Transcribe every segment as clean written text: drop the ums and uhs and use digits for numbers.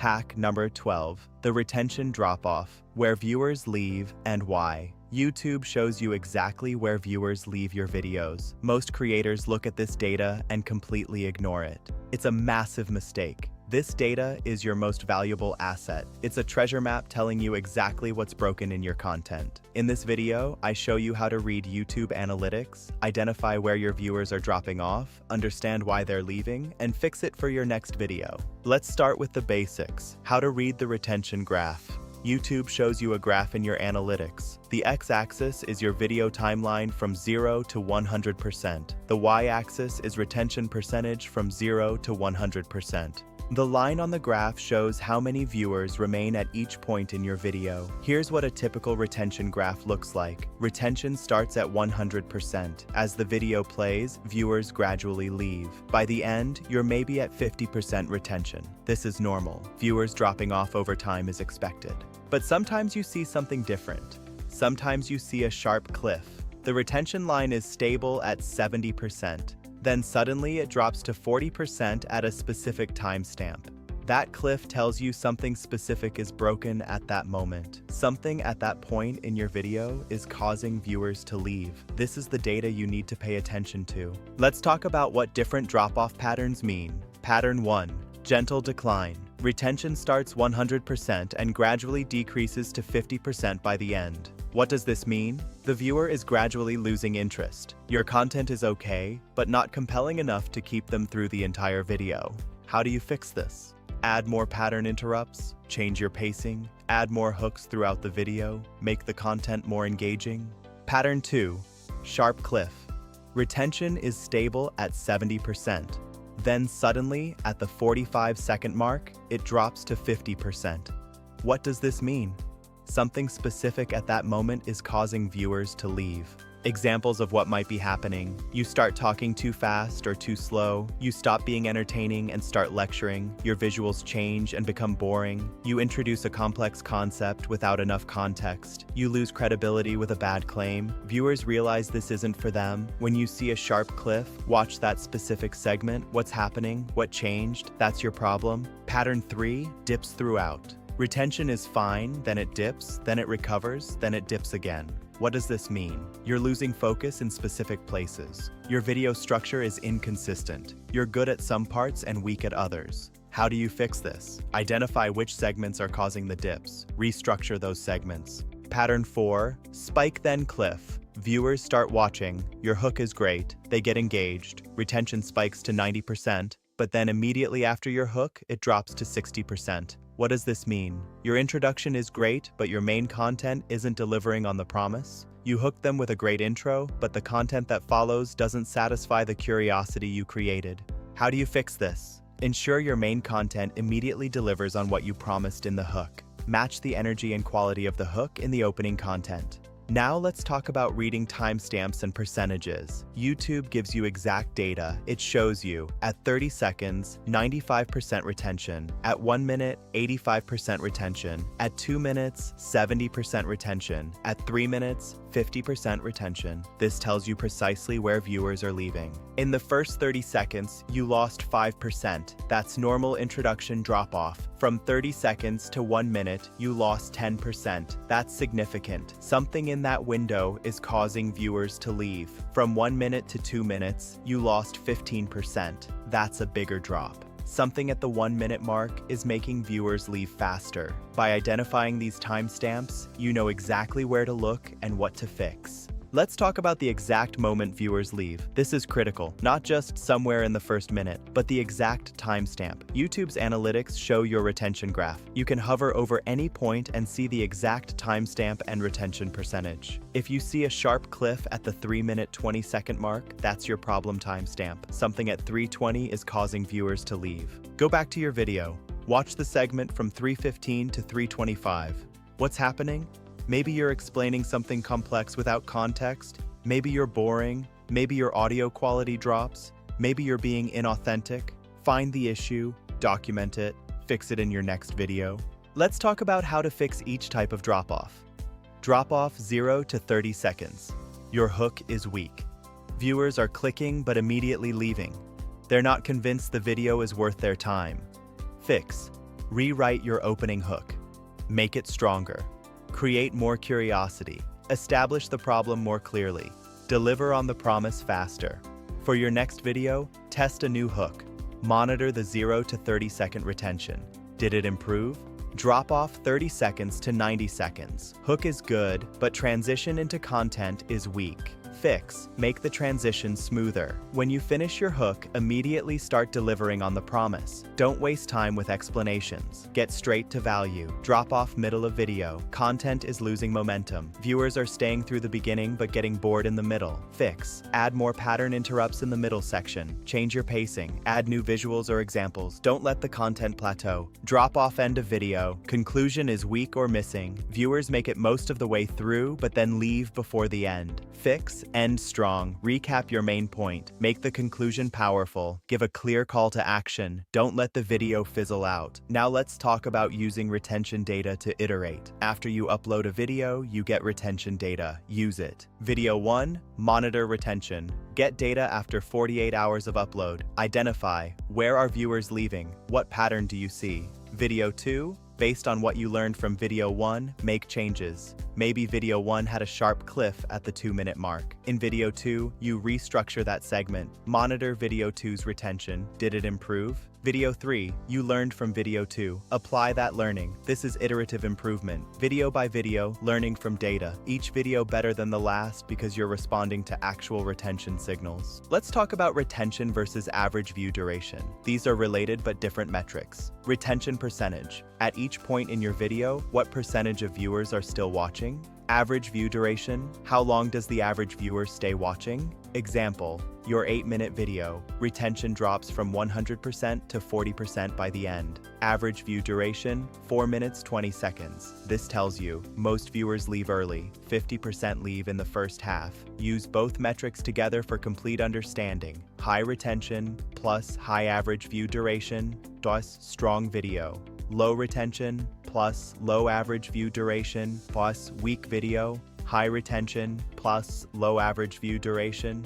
Hack number 12, the retention drop-off, where viewers leave and why. YouTube shows you exactly where viewers leave your videos. Most creators look at this data and completely ignore it. It's a massive mistake. This data is your most valuable asset. It's a treasure map telling you exactly what's broken in your content. In this video, I show you how to read YouTube analytics, identify where your viewers are dropping off, understand why they're leaving, and fix it for your next video. Let's start with the basics. How to read the retention graph. YouTube shows you a graph in your analytics. The x-axis is your video timeline from 0 to 100%. The y-axis is retention percentage from 0 to 100%. The line on the graph shows how many viewers remain at each point in your video. Here's what a typical retention graph looks like. Retention starts at 100%. As the video plays, viewers gradually leave. By the end, you're maybe at 50% retention. This is normal. Viewers dropping off over time is expected. But sometimes you see something different. Sometimes you see a sharp cliff. The retention line is stable at 70%. Then suddenly it drops to 40% at a specific timestamp. That cliff tells you something specific is broken at that moment. Something at that point in your video is causing viewers to leave. This is the data you need to pay attention to. Let's talk about what different drop-off patterns mean. Pattern 1. Gentle decline. Retention starts 100% and gradually decreases to 50% by the end. What does this mean? The viewer is gradually losing interest. Your content is okay, but not compelling enough to keep them through the entire video. How do you fix this? Add more pattern interrupts, change your pacing, add more hooks throughout the video, make the content more engaging. Pattern 2. Sharp cliff. Retention is stable at 70%. Then suddenly, at the 45-second mark, it drops to 50%. What does this mean? Something specific at that moment is causing viewers to leave. Examples of what might be happening: you start talking too fast or too slow, you stop being entertaining and start lecturing, your visuals change and become boring, you introduce a complex concept without enough context, you lose credibility with a bad claim, viewers realize this isn't for them. When you see a sharp cliff, watch that specific segment, what's happening, what changed, that's your problem. Pattern 3, dips throughout. Retention is fine, then it dips, then it recovers, then it dips again. What does this mean? You're losing focus in specific places. Your video structure is inconsistent. You're good at some parts and weak at others. How do you fix this? Identify which segments are causing the dips. Restructure those segments. Pattern 4, spike then cliff. Viewers start watching, your hook is great, they get engaged, retention spikes to 90%, but then immediately after your hook, it drops to 60%. What does this mean? Your introduction is great, but your main content isn't delivering on the promise. You hooked them with a great intro, but the content that follows doesn't satisfy the curiosity you created. How do you fix this? Ensure your main content immediately delivers on what you promised in the hook. Match the energy and quality of the hook in the opening content. Now let's talk about reading timestamps and percentages. YouTube gives you exact data. It shows you, at 30 seconds, 95% retention, at 1 minute, 85% retention, at 2 minutes, 70% retention, at 3 minutes, 50% retention. This tells you precisely where viewers are leaving. In the first 30 seconds, you lost 5%. That's normal introduction drop-off. From 30 seconds to 1 minute, you lost 10%. That's significant. Something in that window is causing viewers to leave. From 1 minute to 2 minutes, you lost 15%. That's a bigger drop. Something at the 1 minute mark is making viewers leave faster. By identifying these timestamps, you know exactly where to look and what to fix. Let's talk about the exact moment viewers leave. This is critical, not just somewhere in the first minute, but the exact timestamp. YouTube's analytics show your retention graph. You can hover over any point and see the exact timestamp and retention percentage. If you see a sharp cliff at the 3 minute 20 second mark, that's your problem timestamp. Something at 3:20 is causing viewers to leave. Go back to your video. Watch the segment from 3:15 to 3:25. What's happening? Maybe you're explaining something complex without context. Maybe you're boring. Maybe your audio quality drops. Maybe you're being inauthentic. Find the issue, document it, fix it in your next video. Let's talk about how to fix each type of drop-off. Drop-off 0 to 30 seconds. Your hook is weak. Viewers are clicking but immediately leaving. They're not convinced the video is worth their time. Fix. Rewrite your opening hook. Make it stronger. Create more curiosity. Establish the problem more clearly. Deliver on the promise faster. For your next video, test a new hook. Monitor the 0 to 30-second retention. Did it improve? Drop off 30 seconds to 90 seconds. Hook is good, but transition into content is weak. Fix. Make the transition smoother. When you finish your hook, immediately start delivering on the promise. Don't waste time with explanations. Get straight to value. Drop off middle of video. Content is losing momentum. Viewers are staying through the beginning but getting bored in the middle. Fix. Add more pattern interrupts in the middle section. Change your pacing. Add new visuals or examples. Don't let the content plateau. Drop off end of video. Conclusion is weak or missing. Viewers make it most of the way through but then leave before the end. Fix. End strong. Recap your main point. Make the conclusion powerful. Give a clear call to action. Don't let the video fizzle out. Now let's talk about using retention data to iterate. After you upload a video, you get retention data. Use it. Video 1, monitor retention. Get data after 48 hours of upload. Identify, where are viewers leaving? What pattern do you see? Video 2, based on what you learned from video 1, make changes. Maybe video 1 had a sharp cliff at the 2-minute mark. In video 2, you restructure that segment. Monitor video 2's retention. Did it improve? Video 3, you learned from video 2. Apply that learning. This is iterative improvement. Video by video, learning from data. Each video better than the last because you're responding to actual retention signals. Let's talk about retention versus average view duration. These are related but different metrics. Retention percentage. At each point in your video, what percentage of viewers are still watching? Average view duration. How long does the average viewer stay watching? Example, your 8-minute video. Retention drops from 100% to 40% by the end. Average view duration, 4 minutes 20 seconds. This tells you, most viewers leave early, 50% leave in the first half. Use both metrics together for complete understanding. High retention plus high average view duration plus strong video. Low retention plus low average view duration plus weak video. High retention plus low average view duration.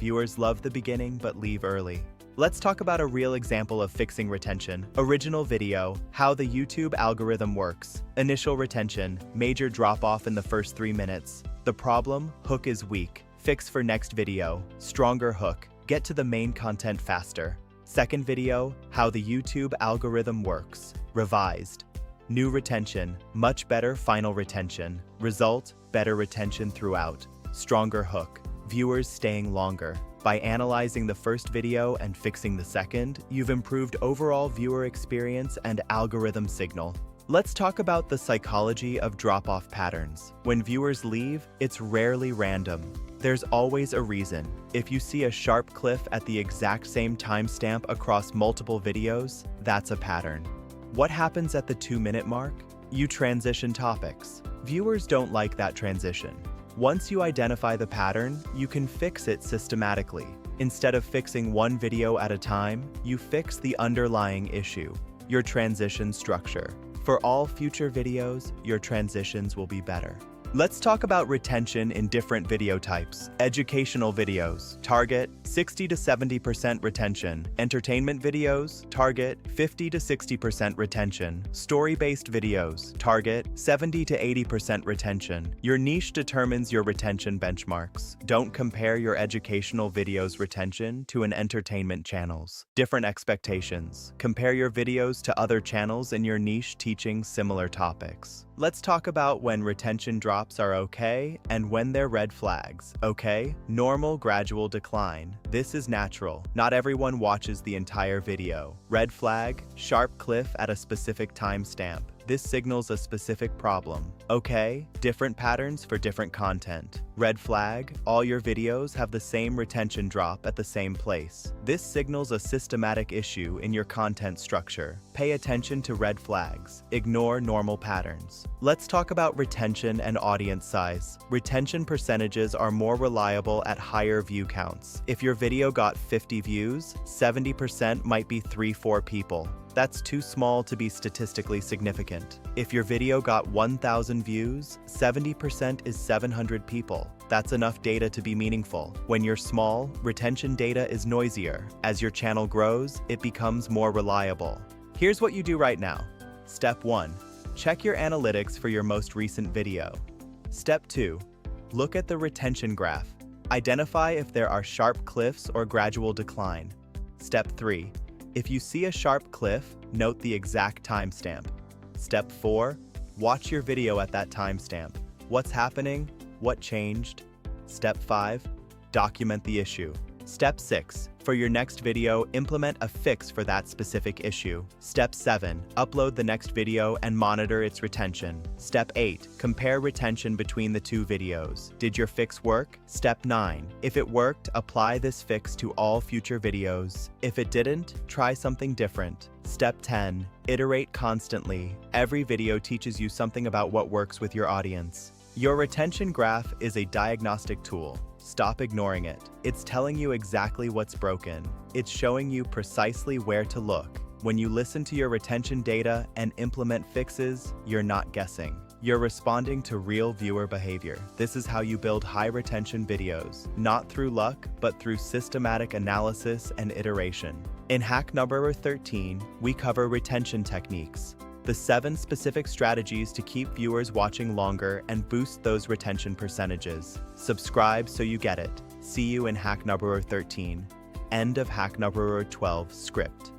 Viewers love the beginning but leave early. Let's talk about a real example of fixing retention. Original video, how the YouTube algorithm works. Initial retention, major drop-off in the first 3 minutes. The problem, hook is weak. Fix for next video, stronger hook. Get to the main content faster. Second video, how the YouTube algorithm works. Revised. New retention, much better final retention. Result, better retention throughout. Stronger hook, viewers staying longer. By analyzing the first video and fixing the second, you've improved overall viewer experience and algorithm signal. Let's talk about the psychology of drop-off patterns. When viewers leave, it's rarely random. There's always a reason. If you see a sharp cliff at the exact same timestamp across multiple videos, that's a pattern. What happens at the 2-minute mark? You transition topics. Viewers don't like that transition. Once you identify the pattern, you can fix it systematically. Instead of fixing one video at a time, you fix the underlying issue, your transition structure. For all future videos, your transitions will be better. Let's talk about retention in different video types. Educational videos, target 60 to 70% retention. Entertainment videos, target 50 to 60% retention. Story-based videos, target 70 to 80% retention. Your niche determines your retention benchmarks. Don't compare your educational videos' retention to an entertainment channel's. Different expectations. Compare your videos to other channels in your niche teaching similar topics. Let's talk about when retention drops are okay and when they're red flags. Okay, normal gradual decline. This is natural. Not everyone watches the entire video. Red flag, sharp cliff at a specific timestamp. This signals a specific problem. Okay, different patterns for different content. Red flag, all your videos have the same retention drop at the same place. This signals a systematic issue in your content structure. Pay attention to red flags. Ignore normal patterns. Let's talk about retention and audience size. Retention percentages are more reliable at higher view counts. If your video got 50 views, 70% might be 3-4 people. That's too small to be statistically significant. If your video got 1,000 views, 70% is 700 people. That's enough data to be meaningful. When you're small, retention data is noisier. As your channel grows, it becomes more reliable. Here's what you do right now. Step 1. Check your analytics for your most recent video. Step 2. Look at the retention graph. Identify if there are sharp cliffs or gradual decline. Step 3. If you see a sharp cliff, note the exact timestamp. Step 4. Watch your video at that timestamp. What's happening? What changed? Step 5. Document the issue. Step 6. For your next video, implement a fix for that specific issue. Step 7. Upload the next video and monitor its retention. Step 8. Compare retention between the two videos. Did your fix work? Step 9. If it worked, apply this fix to all future videos. If it didn't, try something different. Step 10. Iterate constantly. Every video teaches you something about what works with your audience. Your retention graph is a diagnostic tool. Stop ignoring it. It's telling you exactly what's broken. It's showing you precisely where to look. When you listen to your retention data and implement fixes, you're not guessing. You're responding to real viewer behavior. This is how you build high retention videos, not through luck, but through systematic analysis and iteration. In hack number 13, we cover retention techniques. The 7 specific strategies to keep viewers watching longer and boost those retention percentages. Subscribe so you get it. See you in hack number 13. End of hack number 12 script.